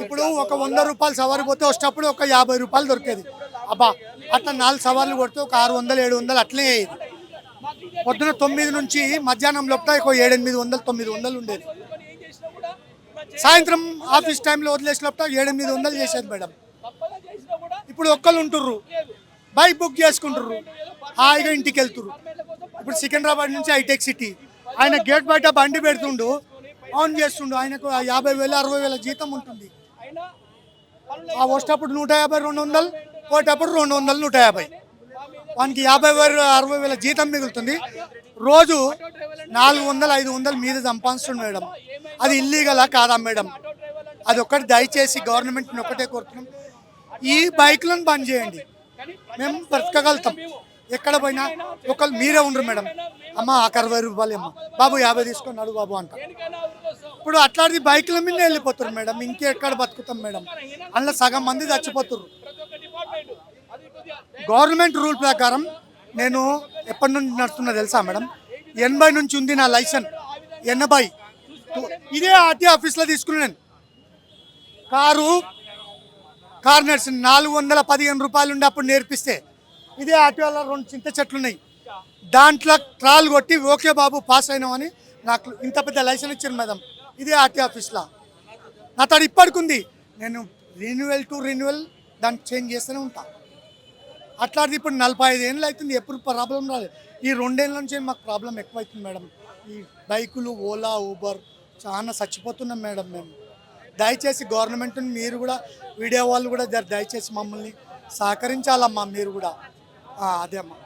ఇప్పుడు ఒక 100 రూపాయలు సవారి పోతే వచ్చేటప్పుడు ఒక 50 రూపాయలు దొరికేది. అబ్బా అట్లా 4 సవార్లు కొడితే ఒక 600, 700 అట్లే అయ్యేది. పొద్దున 9 నుంచి మధ్యాహ్నం లోపల ఒక 700, 800, 900 ఉండేది. సాయంత్రం ఆఫీస్ టైంలో వదిలేసిన లోపల 700, 800 చేసేది మేడం. ఇప్పుడు ఒక్కళ్ళు ఉంటుర్రు, బైక్ బుక్ చేసుకుంటుర్రు, హాయిగా ఇంటికి వెళ్తుర్రు. ఇప్పుడు సికింద్రాబాద్ నుంచి హైటెక్ సిటీ ఆయన గేట్ బయట బండి పెడుతుండు, ఆన్ చేస్తుండు. ఆయనకు 50,000, 60,000 జీతం ఉంటుంది. ఆ వచ్చేటప్పుడు 150, 200, పోయేటప్పుడు 200, 150. వానికి 50,000, 60,000 జీతం మిగులుతుంది. రోజు 400, 500 మీద సంపాదిస్తుంది మేడం. అది ఇల్లీగలా కాదా మేడం? అది ఒక్కటి దయచేసి గవర్నమెంట్ని ఒకటే కోరుతున్నాం, ఈ బైక్లను బంద్ చేయండి. మేము బ్రతకగలుగుతాం. ఎక్కడ పోయినా ఒకళ్ళు మీరే ఉండరు మేడం. అమ్మ ఆ 60 రూపాయలు అమ్మ, బాబు 50 తీసుకున్నాడు బాబు అంట. ఇప్పుడు అట్లాంటి బైకుల మీద వెళ్ళిపోతారు మేడం. ఇంకెక్కడ బతుకుతాం మేడం? అందులో సగం మంది చచ్చిపోతారు. గవర్నమెంట్ రూల్ ప్రకారం నేను ఎప్పటి నుంచి నడుస్తున్నా తెలుసా మేడం? 80 నుంచి ఉంది నా లైసెన్స్. 80 ఇదే ఆర్టీ ఆఫీస్లో తీసుకున్నాను నేను. కారు నడిచిన 415 రూపాయలు ఉండి అప్పుడు నేర్పిస్తే, ఇదే ఆటోలో 2 చింత చెట్లు ఉన్నాయి, దాంట్లో ట్రాల్ కొట్టి ఓకే బాబు పాస్ అయినామని నాకు ఇంత పెద్ద లైసెన్స్ ఇచ్చారు మేడం. ఇదే ఆర్టీ ఆఫీస్లో నా తడు ఇప్పటికుంది. నేను రెన్యువల్ దాన్ని చేంజ్ చేస్తూనే ఉంటా. అట్లాంటిది ఇప్పుడు 45 ఏళ్ళు అవుతుంది, ఎప్పుడు ప్రాబ్లం రాలేదు. ఈ 2 ఏళ్ళ నుంచి మాకు ప్రాబ్లం ఎక్కువైతుంది మేడం. ఈ బైకులు, ఓలా, ఊబర్ చాలా చచ్చిపోతున్నాం మేడం మేము. దయచేసి గవర్నమెంట్ని మీరు కూడా, మీడియా వాళ్ళు కూడా దయచేసి మమ్మల్ని సహకరించాలమ్మా మీరు కూడా. అదే అమ్మా.